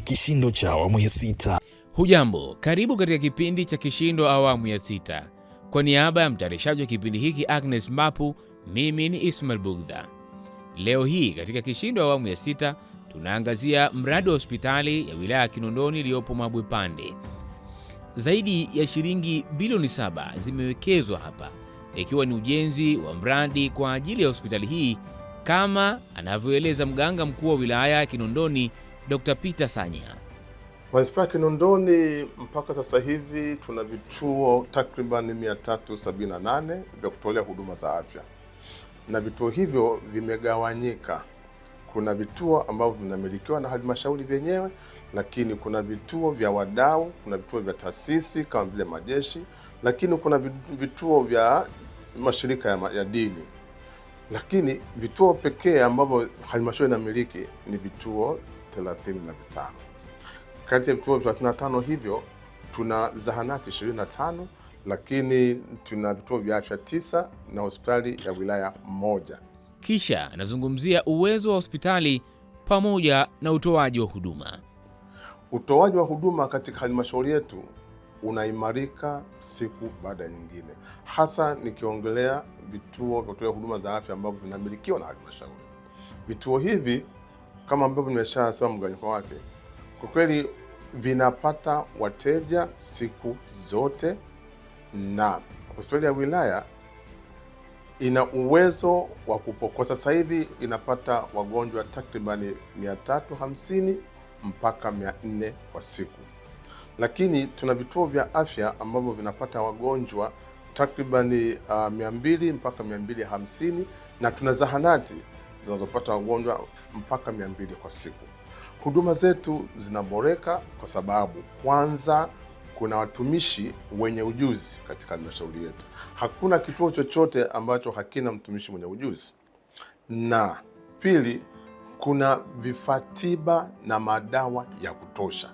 kishindo cha awamu ya 6. Hujambo, karibu katika kipindi cha kishindo awamu ya 6. Kwa niaba ya mtayarishaji wa kipindi hiki Agnes Mapu, mimi ni Ismail Bugdha. Leo hii katika kishindo awamu ya 6 tunaangazia mradi wa hospitali ya wilaya ya Kinondoni iliyopo Mabwepande. Zaidi ya shilingi bilioni 7 zimewekezwa hapa, ikiwa ni ujenzi wa mradi kwa ajili ya hospitali hii, kama anavyoeleza mganga mkuu wa wilaya ya Kinondoni Dr. Peter Sanya. Manispaa ya Kinondoni mpaka sasa hivi tuna vituo takriban 378 vya kutolea huduma za afya, na vituo hivyo vimegawanyika. Kuna vituo ambavyo vinamilikiwa na halmashauri vyenyewe, lakini kuna vituo vya wadau, kuna vituo vya taasisi kama vile majeshi, lakini kuna vituo vya mashirika ya dini. Lakini vituo pekee ambavyo halmashauri inamiliki ni vituo 35. Kati ya vituo 35 hivyo tuna zahanati 25, lakini tuna vituo vya afya 9 na hospitali ya wilaya 1. Kisha anazungumzia uwezo wa hospitali pamoja na utoaji wa huduma. Utoaji wa huduma katika halmashauri yetu unaimarika siku baada ya nyingine, hasa nikiongelea vituo vya kutolea huduma za afya ambavyo vinamilikiwa na halmashauri. Vituo hivi kama ambavyo nimeshasema mgawanyiko wake, kwa kweli vinapata wateja siku zote, na hospitali ya wilaya ina uwezo wa kupokea. Sasa hivi inapata wagonjwa takribani 350 mpaka 400 kwa siku, lakini tuna vituo vya afya ambavyo vinapata wagonjwa takribani 200 mpaka 250, na tuna zahanati zinazopata wagonjwa mpaka 200 kwa siku. Huduma zetu zinaboreka kwa sababu kwanza kuna watumishi wenye ujuzi katika halmashauri yetu. Hakuna kituo chochote ambacho hakina mtumishi mwenye ujuzi, na pili, kuna vifaa tiba na madawa ya kutosha.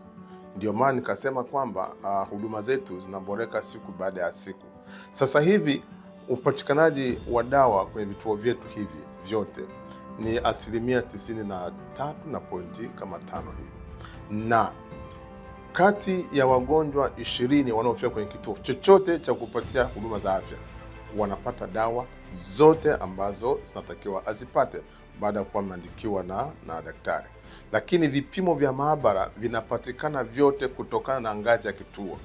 Ndio maana nikasema kwamba huduma zetu zinaboreka siku baada ya siku. Sasa hivi upatikanaji wa dawa kwenye vituo vyetu hivi vyote ni 93 na pointi kama 5 hivi, na kati ya wagonjwa 20 wanaofika kwenye kituo chochote cha kupatia huduma za afya wanapata dawa zote ambazo zinatakiwa azipate baada ya kuwa ameandikiwa na daktari. Lakini vipimo vya maabara vinapatikana vyote kutokana na ngazi ya kituo.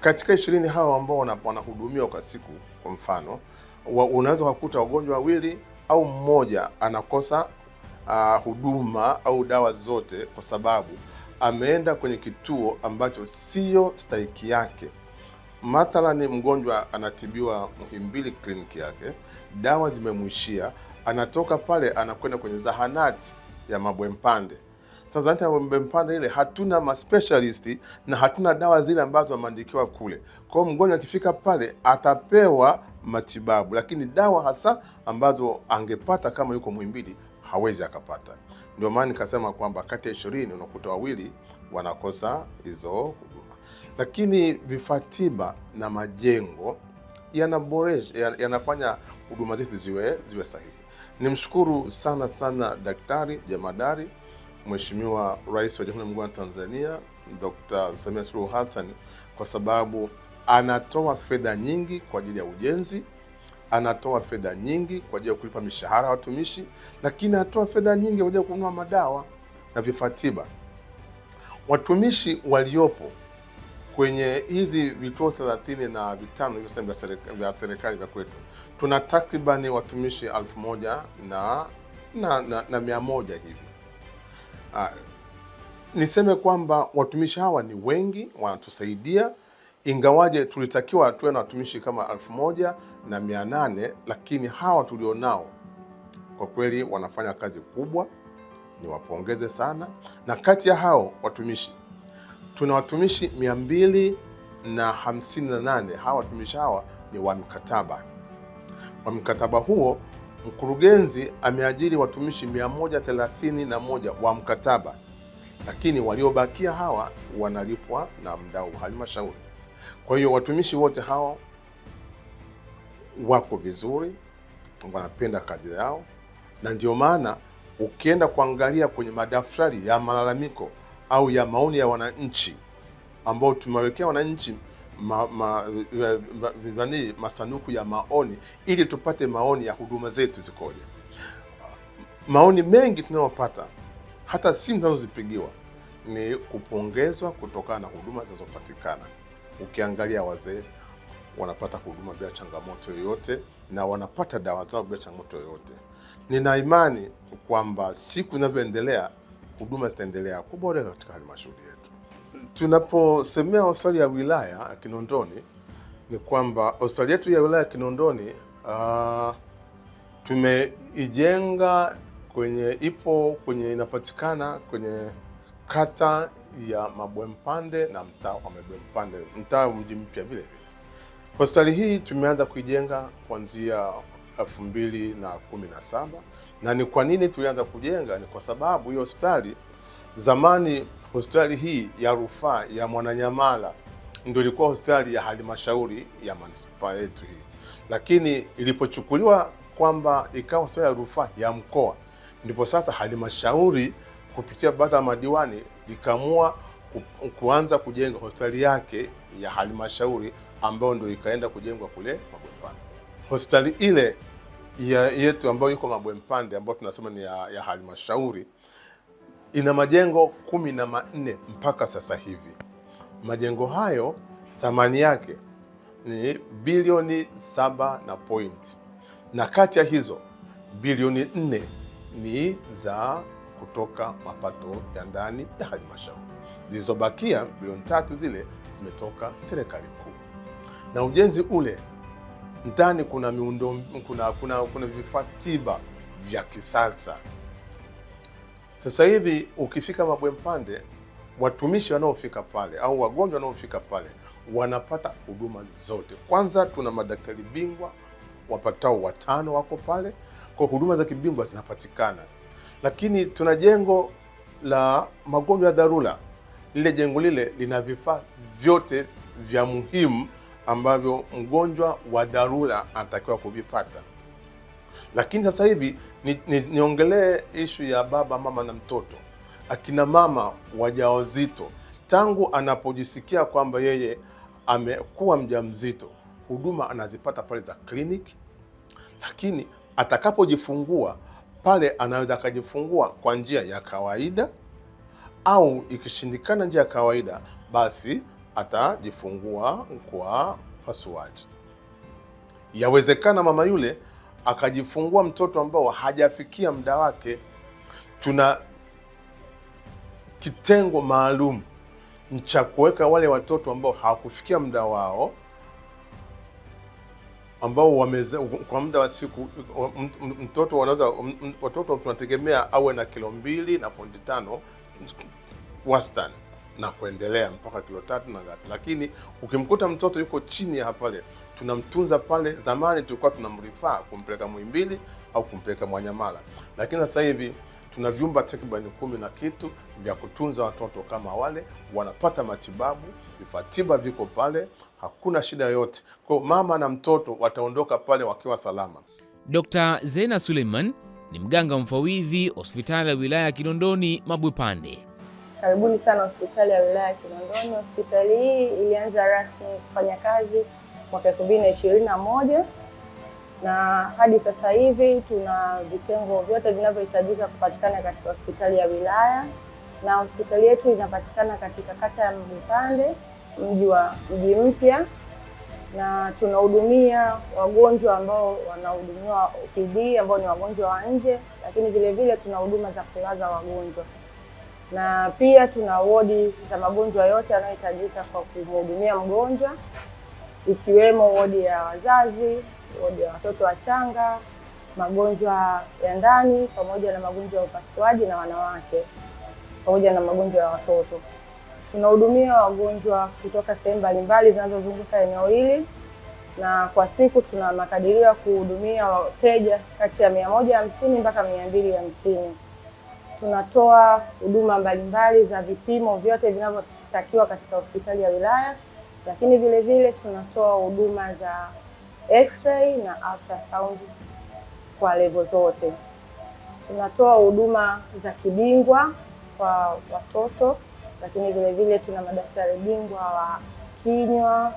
Katika 20 hao ambao wanahudumiwa kwa siku, kwa mfano, unaweza kukuta wagonjwa 2 au 1 anakosa huduma au dawa zote kwa sababu ameenda kwenye kituo ambacho sio stahiki yake. Mathalani, mgonjwa anatibiwa Muhimbili kliniki yake, dawa zimemwishia, anatoka pale anakwenda kwenye zahanati ya Mabwepande. Sasa zahanati ya Mabwepande ile hatuna maspecialist na hatuna dawa zile ambazo ameandikiwa kule. Kwa hiyo mgonjwa akifika pale atapewa matibabu, lakini dawa hasa ambazo angepata kama yuko Muhimbili hawezi akapata. Ndio maana nikasema kwamba kati ya 20 unakuta 2 wanakosa hizo huduma. Lakini vifaa tiba na majengo yanaboresha, yanafanya huduma zetu ziwe sahihi. Nimshukuru sana Daktari Jemadari Mheshimiwa Rais wa Jamhuri ya Muungano wa Tanzania Dr. Samia Suluhu Hassan, kwa sababu anatoa fedha nyingi kwa ajili ya ujenzi, anatoa fedha nyingi kwa ajili ya kulipa mishahara ya watumishi, lakini anatoa fedha nyingi kwa ajili ya kununua madawa na vifaa tiba. Watumishi waliopo kwenye hizi vituo 35 hivyo vya serikali vya kwetu, tuna takribani watumishi 1100 hivi. Niseme kwamba watumishi hawa ni wengi, wanatusaidia, ingawaje tulitakiwa tuwe na watumishi kama 1800, lakini hawa tulionao kwa kweli wanafanya kazi kubwa, niwapongeze sana. Na kati ya hao watumishi tuna watumishi 258. Hawa watumishi hawa ni wa mkataba. Wa mkataba huo mkurugenzi ameajiri watumishi 131 wa mkataba, lakini waliobakia hawa wanalipwa na mdau wa halmashauri. Kwa hiyo watumishi wote hao wako vizuri, wanapenda kazi yao, na ndio maana Ukienda kuangalia kwenye madaftari ya malalamiko au ya maoni ya wananchi ambao tumewekea wananchi masanduku ya maoni ili tupate maoni ya huduma zetu zikoje. Maoni mengi tunayopata, hata simu zinazozipigiwa, ni kupongezwa kutokana na huduma zinazopatikana. Ukiangalia wazee wanapata huduma bila changamoto yoyote na wanapata dawa zao bila changamoto yoyote. Nina imani kwamba siku zinavyoendelea huduma zitaendelea kuboreka katika halmashauri yetu. Tunaposemea hospitali ya wilaya ya Kinondoni ni kwamba hospitali yetu ya wilaya ya Kinondoni tumeijenga inapatikana kwenye kata ya Mabwempande na mtaa wa Mabwempande, mtaa Mji Mpya vile vile. Hospitali hii tumeanza kuijenga kuanzia 2017 na ni kwa nini tulianza kujenga? Ni kwa sababu hiyo hospitali zamani, hospitali hii ya rufaa ya Mwananyamala ndio ilikuwa hospitali ya halmashauri ya manispaa yetu hii, lakini ilipochukuliwa kwamba ikawa hospitali ya rufaa ya mkoa, ndipo sasa halmashauri kupitia baraza la madiwani ikaamua kuanza kujenga hospitali yake ya halmashauri ambayo ndio ikaenda kujengwa kule Mabwempande. Hospitali ile yetu ambayo iko Mabwempande ambayo tunasema ni ya halmashauri ina majengo 14 mpaka sasa hivi. Majengo hayo thamani yake ni bilioni 7 na point, na kati ya hizo bilioni 4 ni za kutoka mapato ya ndani ya halmashauri. Zilizobakia bilioni 3 zile zimetoka serikali kuu. Na ujenzi ule ndani kuna miundo, kuna vifaa tiba vya kisasa. Sasa hivi ukifika Mabwempande, watumishi wanaofika pale au wagonjwa wanaofika pale wanapata huduma zote. Kwanza tuna madaktari bingwa wapatao 5 wako pale, kwa huduma za kibingwa zinapatikana. Lakini tuna jengo la magonjwa ya dharura. Lile jengo lile lina vifaa vyote vya muhimu ambavyo mgonjwa wa dharura anatakiwa kuvipata. Lakini sasa hivi niongelee ishu ya baba, mama na mtoto. Akina mama wajawazito, tangu anapojisikia kwamba yeye amekuwa mjamzito, huduma anazipata pale za kliniki. Lakini atakapojifungua pale, anaweza akajifungua kwa njia ya kawaida, au ikishindikana njia ya kawaida, basi atajifungua kwa upasuaji. Yawezekana mama yule akajifungua mtoto ambao hajafikia muda wake. Tuna kitengo maalum cha kuweka wale watoto ambao hawakufikia muda wao, ambao kwa muda wa siku mtoto watoto tunategemea awe na kilo 2.5 wastani na kuendelea mpaka kilo 3 na ngapi. Lakini ukimkuta mtoto yuko chini ya pale, tunamtunza pale. Zamani tulikuwa tunamrifaa kumpeleka Muhimbili au kumpeleka Mwananyamala, lakini sasa hivi tuna vyumba takriban 10 na kitu vya kutunza watoto kama wale, wanapata matibabu, vifaa tiba viko pale, hakuna shida yoyote. Kwa mama na mtoto wataondoka pale wakiwa salama. Dr. Zena Suleiman ni mganga mfawidhi hospitali ya wilaya ya Kinondoni Mabwepande. Karibuni sana hospitali ya wilaya ya Kinondoni. Hospitali hii ilianza rasmi kufanya kazi mwaka 2021 na hadi sasa hivi tuna vitengo vyote vinavyohitajika kupatikana katika hospitali ya wilaya, na hospitali yetu inapatikana katika kata ya Mabwepande, Mji Mpya, na tunahudumia wagonjwa ambao wanahudumiwa OPD ambao ni wagonjwa wa nje, lakini vile vile tuna huduma za kulaza wagonjwa, na pia tuna wodi za magonjwa yote yanayohitajika kwa kumhudumia mgonjwa, ikiwemo wodi ya wazazi, wodi ya watoto wachanga, magonjwa ya ndani pamoja na magonjwa ya upasuaji na wanawake, pamoja na magonjwa ya watoto. Tunahudumia wagonjwa kutoka sehemu mbalimbali zinazozunguka eneo hili, na kwa siku tuna makadirio ya kuhudumia wateja kati ya 150 mpaka 250. Tunatoa huduma mbalimbali za vipimo vyote vinavyotakiwa katika hospitali ya wilaya, lakini vile vile tunatoa huduma za X-ray na ultrasound kwa level zote. Tunatoa huduma za kibingwa kwa watoto, lakini vile vile tuna madaktari bingwa wa kinywa,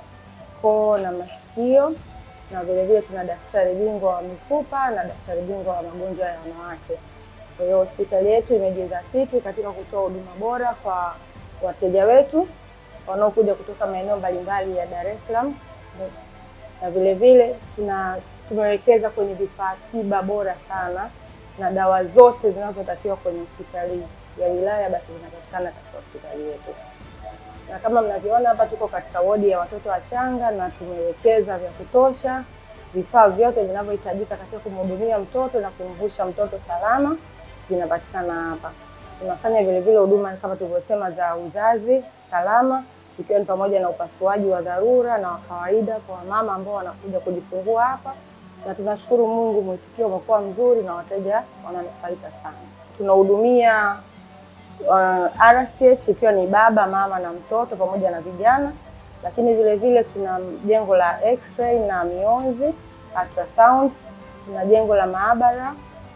koo na masikio, na vile vile tuna daktari bingwa wa mifupa na daktari bingwa wa magonjwa ya wanawake. Kwa hiyo hospitali yetu imejizatiti katika kutoa huduma bora kwa wateja wetu wanaokuja kutoka maeneo mbalimbali ya Dar es Salaam, na vile vile tumewekeza kwenye vifaa tiba bora sana, na dawa zote zinazotakiwa kwenye hospitali ya wilaya basi zinapatikana katika hospitali yetu. Na kama mnavyoona hapa, tuko katika wodi ya watoto wachanga na tumewekeza vya kutosha, vifaa vyote vinavyohitajika katika kumhudumia mtoto na kumvusha mtoto salama vinapatikana hapa. Tunafanya vile vile huduma kama tulivyosema za uzazi salama, ikiwa ni pamoja na upasuaji wa dharura na wa kawaida kwa mama ambao wanakuja kujifungua hapa, na tunashukuru Mungu mwitikio umekuwa mzuri na wateja wananufaika sana. Tunahudumia RCH ikiwa ni baba, mama na mtoto pamoja na vijana, lakini vile vile tuna jengo la x-ray na mionzi, ultrasound, tuna jengo la maabara,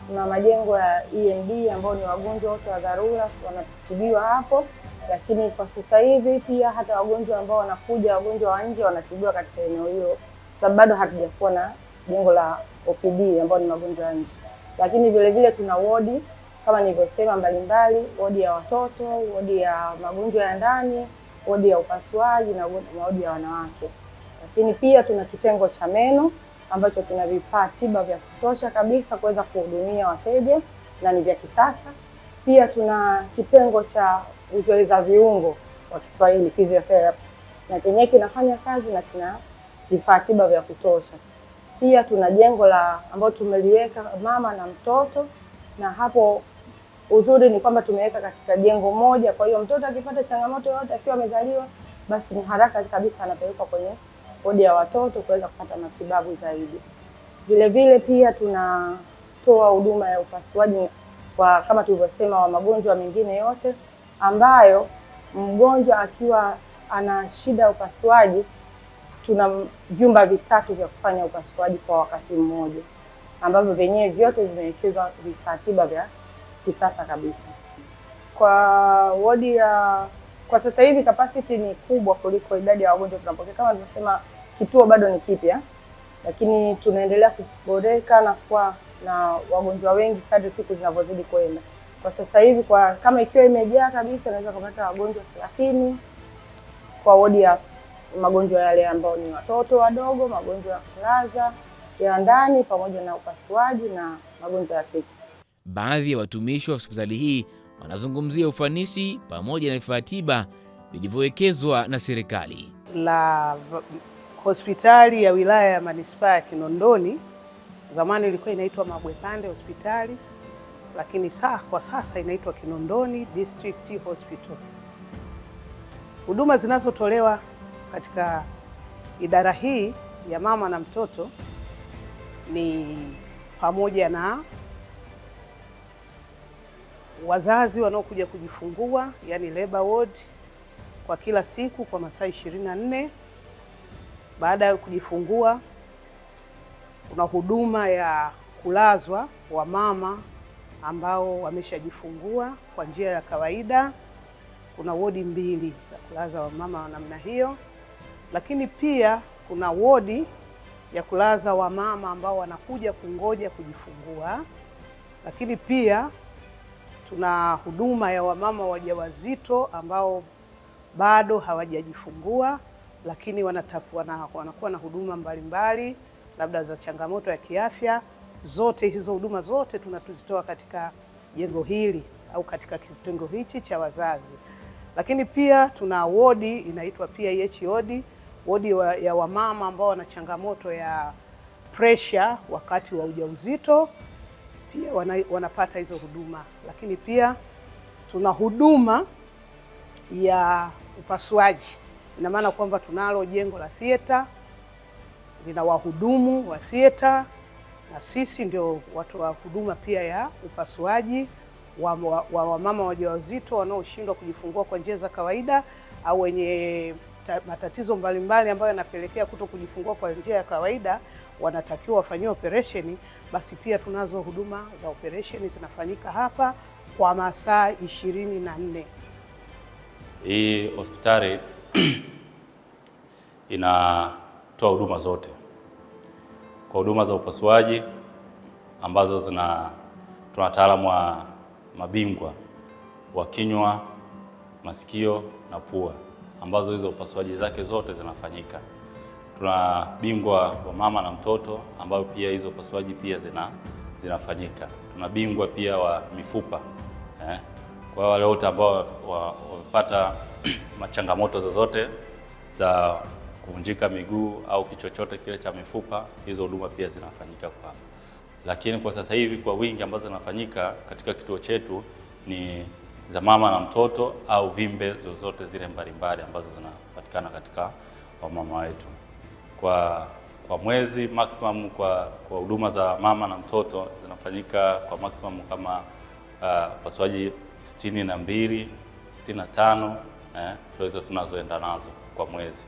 tuna majengo ya END ambao ni wagonjwa wote wa dharura wanatibiwa hapo, lakini kwa sasa hivi pia hata wagonjwa ambao wanakuja, wagonjwa wa nje wanatibiwa katika eneo hilo, sababu bado hatujakuwa na jengo la OPD ambao ni magonjwa ya nje. Lakini vile vile tuna wodi kama nilivyosema mbalimbali, wodi ya watoto, wodi ya magonjwa ya ndani, wodi ya upasuaji na wodi ya wanawake. Lakini pia tuna kitengo cha meno ambacho kina vifaa tiba vya kutosha kabisa kuweza kuhudumia wateja na ni vya kisasa. Pia tuna kitengo cha uzoeza viungo kwa Kiswahili, physiotherapy, na chenyewe kinafanya kazi na kina vifaa tiba vya kutosha. Pia tuna jengo la ambao tumeliweka mama na mtoto, na hapo uzuri ni kwamba tumeweka katika jengo moja, kwa hiyo mtoto akipata changamoto yoyote akiwa amezaliwa basi ni haraka kabisa anapelekwa kwenye wodi ya watoto kuweza kupata matibabu zaidi. Vile vile pia tunatoa huduma ya upasuaji kwa kama tulivyosema wa magonjwa mengine yote, ambayo mgonjwa akiwa ana shida ya upasuaji tuna vyumba vitatu vya kufanya upasuaji kwa wakati mmoja, ambavyo vyenyewe vyote vimewekezwa vifaa tiba vya kisasa kabisa. Kwa wodi ya kwa sasa hivi capacity ni kubwa kuliko idadi ya wagonjwa tunapokea. Kama tunasema kituo bado ni kipya, lakini tunaendelea kuboreka na kuwa na wagonjwa wengi kadri siku zinavyozidi kwenda. Kwa sasa hivi kwa kama ikiwa imejaa kabisa naweza kupata wagonjwa 30 kwa wodi ya magonjwa yale ambao ni watoto wadogo, magonjwa ya kulaza ya ndani pamoja na upasuaji na magonjwa ya siki. Baadhi ya watumishi wa hospitali hii wanazungumzia ufanisi pamoja na vifaa tiba vilivyowekezwa na serikali. La hospitali ya wilaya ya manispaa ya Kinondoni zamani ilikuwa inaitwa Mabwepande hospitali, lakini kwa sasa inaitwa Kinondoni District Hospital. Huduma zinazotolewa katika idara hii ya mama na mtoto ni pamoja na wazazi wanaokuja kujifungua, yani labor ward, kwa kila siku kwa masaa 24. Baada ya kujifungua kuna huduma ya kulazwa wa mama ambao wameshajifungua kwa njia ya kawaida. Kuna wodi 2 za kulaza wa mama wa namna hiyo, lakini pia kuna wodi ya kulaza wa mama ambao wanakuja kungoja kujifungua, lakini pia tuna huduma ya wamama wajawazito ambao bado hawajajifungua, lakini wanakuwa na huduma mbalimbali labda za changamoto ya kiafya. Zote hizo huduma zote tunatuzitoa katika jengo hili au katika kitengo hichi cha wazazi. Lakini pia tuna wodi inaitwa PIH wodi ya wamama ambao wana changamoto ya pressure wakati wa ujauzito, pia wanapata hizo huduma. Lakini pia tuna huduma ya upasuaji. Ina maana kwamba tunalo jengo la theater, lina wahudumu wa theater, na sisi ndio watu wa huduma pia ya upasuaji wa wamama wajawazito wanaoshindwa kujifungua kwa njia za kawaida au wenye matatizo mbalimbali ambayo yanapelekea kuto kujifungua kwa njia ya kawaida, wanatakiwa wafanyiwe operesheni, basi pia tunazo huduma za operesheni zinafanyika hapa kwa masaa 24. Hii hospitali inatoa huduma zote. Kwa huduma za upasuaji ambazo tuna wataalamu wa mabingwa wa kinywa, masikio na pua, ambazo hizo upasuaji zake zote zinafanyika. Tuna bingwa wa mama na mtoto ambao pia hizo upasuaji pia zinafanyika. Tuna bingwa pia wa mifupa kwa wale wote ambao wamepata machangamoto zozote za kuvunjika miguu au kichochote kile cha mifupa, hizo huduma pia zinafanyika kwa. Lakini kwa sasa hivi kwa wingi ambazo zinafanyika katika kituo chetu ni za mama na mtoto au vimbe zozote zile mbalimbali ambazo zinapatikana katika wamama wetu. Kwa mwezi maximum kwa huduma za mama na mtoto zinafanyika kwa maximum kama upasuaji 62, 65 ndio hizo tunazoenda nazo kwa mwezi.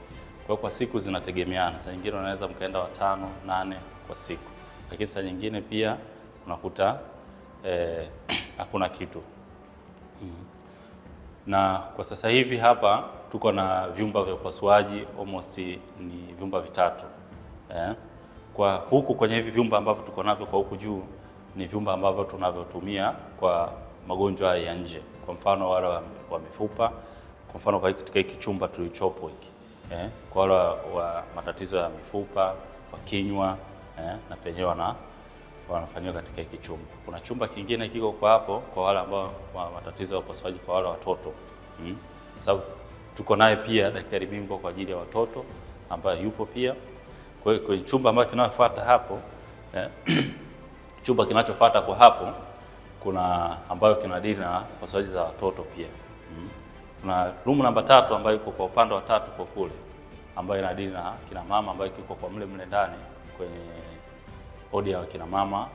Kwa siku zinategemeana. Saa nyingine unaweza mkaenda 5, 8 kwa siku. Lakini saa nyingine pia unakuta hakuna kitu. Na kwa sasa hivi hapa tuko na vyumba vya upasuaji almost ni vyumba 3. Kwa huku kwenye hivi vyumba ambavyo tuko navyo kwa huku juu ni vyumba ambavyo tunavyotumia kwa magonjwa ya nje. Kwa mfano wale wa mifupa, kwa mfano katika hiki chumba tulichopo hiki. Kwa wale wa matatizo ya mifupa, wa kinywa na penyewe wanafanywa katika hiki chumba. Kuna chumba kingine kiko kwa hapo kwa wale ambao wa matatizo ya upasuaji kwa wale watoto. Sababu tuko naye pia daktari bingwa kwa ajili ya watoto ambaye yupo pia. Kwa hiyo kwenye chumba ambacho kinachofuata hapo chumba kinachofuata kwa hapo kuna ambayo kinadili na upasuaji za watoto pia. Kuna room namba 3 ambayo iko kwa upande wa 3 kwa kule ambayo inadili na kina mama ambayo iko kwa mle ndani kwenye wodi ya kina mama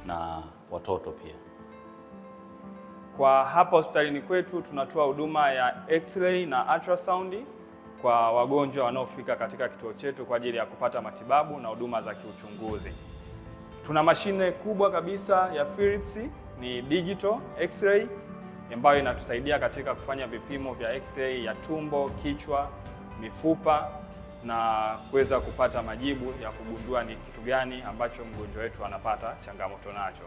na watoto pia. Kwa hapa hospitalini kwetu tunatoa huduma ya X-ray na ultrasound kwa wagonjwa wanaofika katika kituo chetu kwa ajili ya kupata matibabu na huduma za kiuchunguzi. Tuna mashine kubwa kabisa ya Philips, ni digital X-ray ambayo inatusaidia katika kufanya vipimo vya X-ray ya tumbo, kichwa, mifupa na kuweza kupata majibu ya kugundua ni kitu gani ambacho mgonjwa wetu anapata changamoto nacho.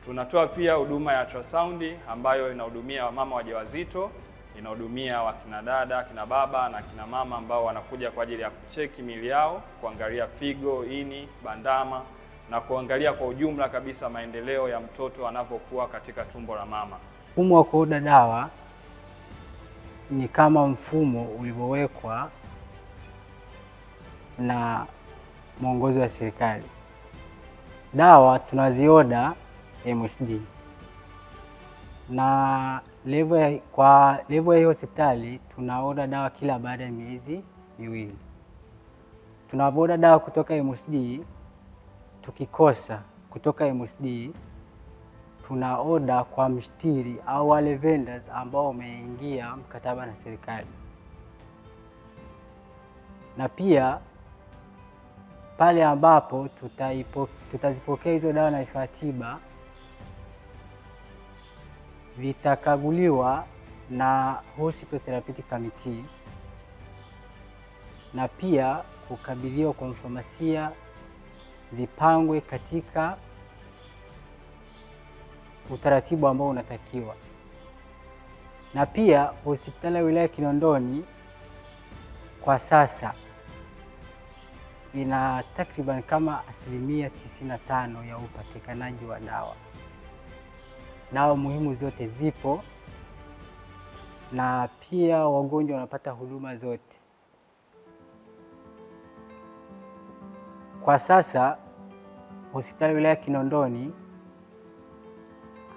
Tunatoa pia huduma ya ultrasound ambayo inahudumia wamama wajawazito, inahudumia wakina dada, kina baba na kina mama ambao wanakuja kwa ajili ya kucheki miili yao, kuangalia figo, ini, bandama na kuangalia kwa ujumla kabisa maendeleo ya mtoto anapokuwa katika tumbo la mama. Mfumo wa kuoda dawa ni kama mfumo ulivyowekwa na mwongozo wa serikali. Dawa tunazioda MSD na kwa level ya hospitali tunaoda dawa kila baada ya miezi 2. Tunavoda dawa kutoka MSD, tukikosa kutoka MSD tunaoda kwa mshtiri au wale vendors ambao wameingia mkataba na serikali. Na pia pale ambapo tutazipokea hizo dawa na vifaa tiba vitakaguliwa na Hospital Therapeutic Committee na pia kukabidhiwa kwa mfamasia zipangwe katika utaratibu ambao unatakiwa. Na pia hospitali ya wilaya Kinondoni kwa sasa ina takriban kama 95% ya upatikanaji wa dawa. Dawa muhimu zote zipo na pia wagonjwa wanapata huduma zote. Kwa sasa hospitali ya wilaya Kinondoni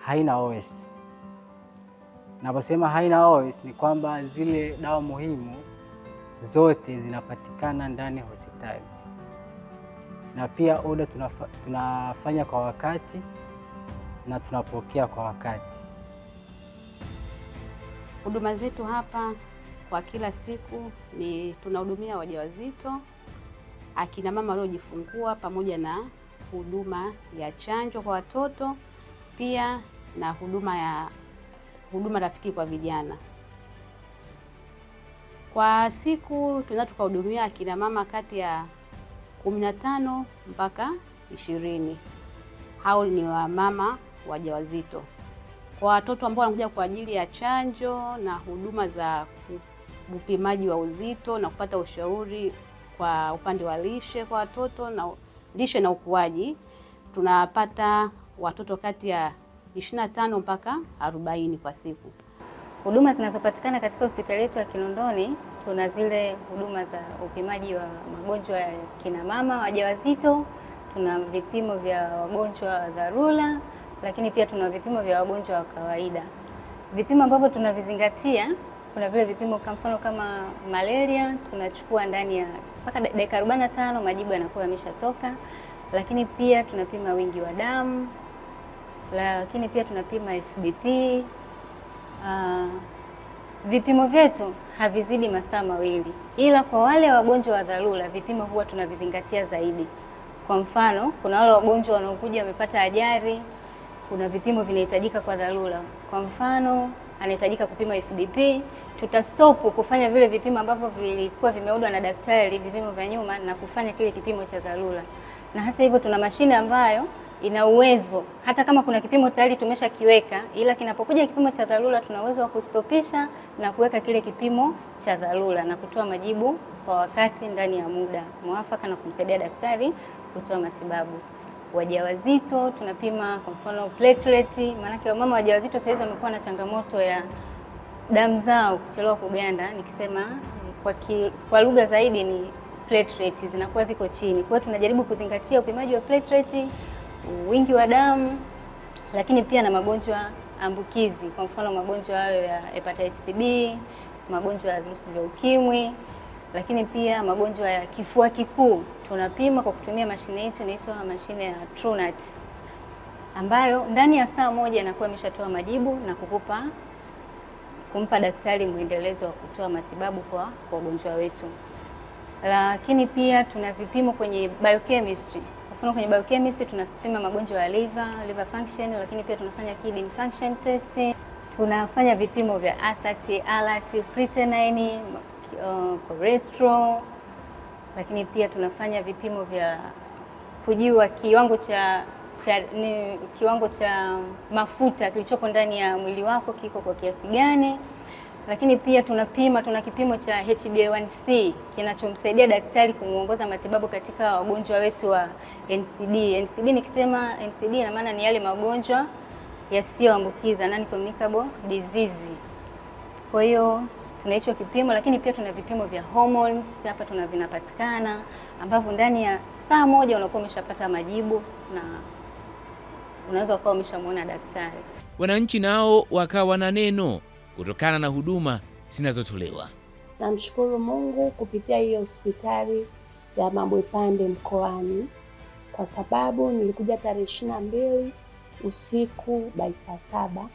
haina OS. Naposema haina OS ni kwamba zile dawa muhimu zote zinapatikana ndani ya hospitali. Na pia oda tunafanya kwa wakati na tunapokea kwa wakati. Huduma zetu hapa kwa kila siku tunahudumia wajawazito, akina mama waliojifungua, pamoja na huduma ya chanjo kwa watoto, pia na huduma rafiki kwa vijana. Kwa siku tunaweza tukahudumia akina mama kati ya 15 mpaka 20. Hao ni wamama wajawazito. Kwa watoto ambao wanakuja kwa ajili ya chanjo na huduma za upimaji wa uzito na kupata ushauri kwa upande wa lishe kwa watoto na lishe na ukuaji, tunapata watoto kati ya 25 mpaka 40 kwa siku. Huduma zinazopatikana katika hospitali yetu ya Kinondoni, tuna zile huduma za upimaji wa magonjwa ya kina mama wajawazito, tuna vipimo vya wagonjwa wa dharura, lakini pia tuna vipimo vya wagonjwa wa kawaida. Vipimo ambavyo tunavizingatia, kuna vile vipimo kwa mfano kama malaria, tunachukua ndani ya mpaka dakika 45 majibu yanakuwa yameshatoka, lakini pia tunapima wingi wa damu, lakini pia tunapima FBP. Vipimo vyetu havizidi masaa mawili, ila kwa wale wagonjwa wa dharura vipimo huwa tunavizingatia zaidi. Kwa mfano, kuna wale wagonjwa wanaokuja wamepata ajali, kuna vipimo vinahitajika kwa dharura. Kwa mfano, anahitajika kupima FBP, tutastop kufanya vile vipimo ambavyo vilikuwa vimeudwa na daktari, vipimo vya nyuma, na kufanya kile kipimo cha dharura. Na hata hivyo tuna mashine ambayo ina uwezo, hata kama kuna kipimo tayari tumeshakiweka, ila kinapokuja kipimo cha dharura tuna uwezo wa kustopisha na kuweka kile kipimo cha dharura na kutoa majibu kwa wakati ndani ya muda mwafaka na kumsaidia daktari kutoa matibabu. Wajawazito tunapima kwa mfano platelet, maana wamama wajawazito sasa hizi wamekuwa na changamoto ya damu zao kuchelewa kuganda, nikisema kwa lugha zaidi ni platelet zinakuwa ziko chini. Kwa hiyo tunajaribu kuzingatia upimaji wa platelet, wingi wa damu, lakini pia na magonjwa ambukizi, kwa mfano magonjwa hayo ya hepatitis B, magonjwa ya virusi vya ukimwi, lakini pia magonjwa ya kifua kikuu. Tunapima kwa kutumia mashine yetu inaitwa mashine ya TrueNat, ambayo ndani ya saa moja inakuwa imeshatoa majibu na kumpa daktari mwendelezo wa kutoa matibabu kwa wagonjwa wetu. Lakini pia tuna vipimo kwenye biochemistry. Kwa mfano kwenye biochemistry tunapima magonjwa ya liver function, lakini pia tunafanya kidney function test. Tunafanya vipimo vya asati, alati, creatinine, cholesterol, lakini pia tunafanya vipimo vya kujua kiwango cha mafuta kilichopo ndani ya mwili wako kiko kwa kiasi gani. Lakini pia tuna kipimo cha HbA1c kinachomsaidia daktari kumuongoza matibabu katika wagonjwa wetu wa NCD. Nikisema NCD ina maana ni yale magonjwa yasiyoambukiza, non-communicable disease. Kwa hiyo tuna hicho kipimo, lakini pia tuna vipimo vya hormones hapa vinapatikana, ambavyo ndani ya saa moja unakuwa umeshapata majibu na unaweza ukawa umeshamuona daktari. Wananchi nao wakawa na neno kutokana na huduma zinazotolewa. Namshukuru Mungu kupitia hiyo hospitali ya Mabwepande mkoani, kwa sababu nilikuja tarehe 22 usiku by saa 7.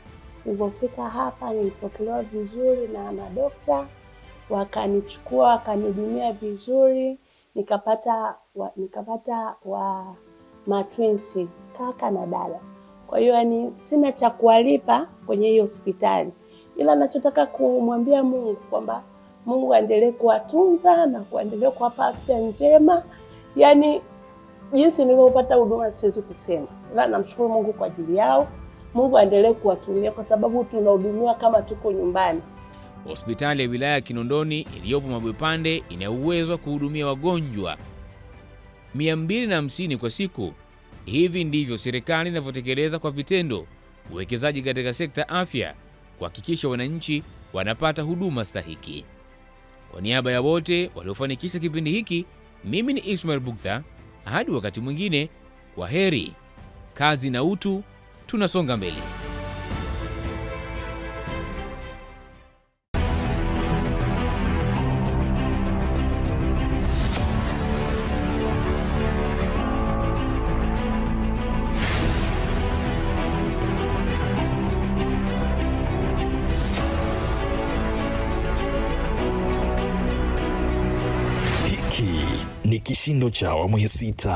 Nilipofika hapa nilipokelewa vizuri na madokta, wakanichukua wakanihudumia vizuri, nikapata matwinsi, kaka na dada. Kwa hiyo yani sina cha kuwalipa kwenye hiyo hospitali, ila nachotaka kumwambia Mungu kwamba Mungu aendelee kuwatunza na kuendelea kuwapa afya njema. Yani jinsi nilivyopata huduma siwezi kusema, ila namshukuru Mungu kwa ajili yao. Mungu aendelee kuwatumia kwa sababu tunahudumiwa kama tuko nyumbani. Hospitali ya wilaya ya Kinondoni iliyopo Mabwepande ina uwezo wa kuhudumia wagonjwa 250 kwa siku. Hivi ndivyo serikali inavyotekeleza kwa vitendo uwekezaji katika sekta afya, kuhakikisha wananchi wanapata huduma stahiki. Kwa niaba ya wote waliofanikisha kipindi hiki, mimi ni Ismail Bugdha. Hadi wakati mwingine, kwa heri. Kazi na utu, tunasonga mbele. Hii ni kishindo cha awamu ya 6.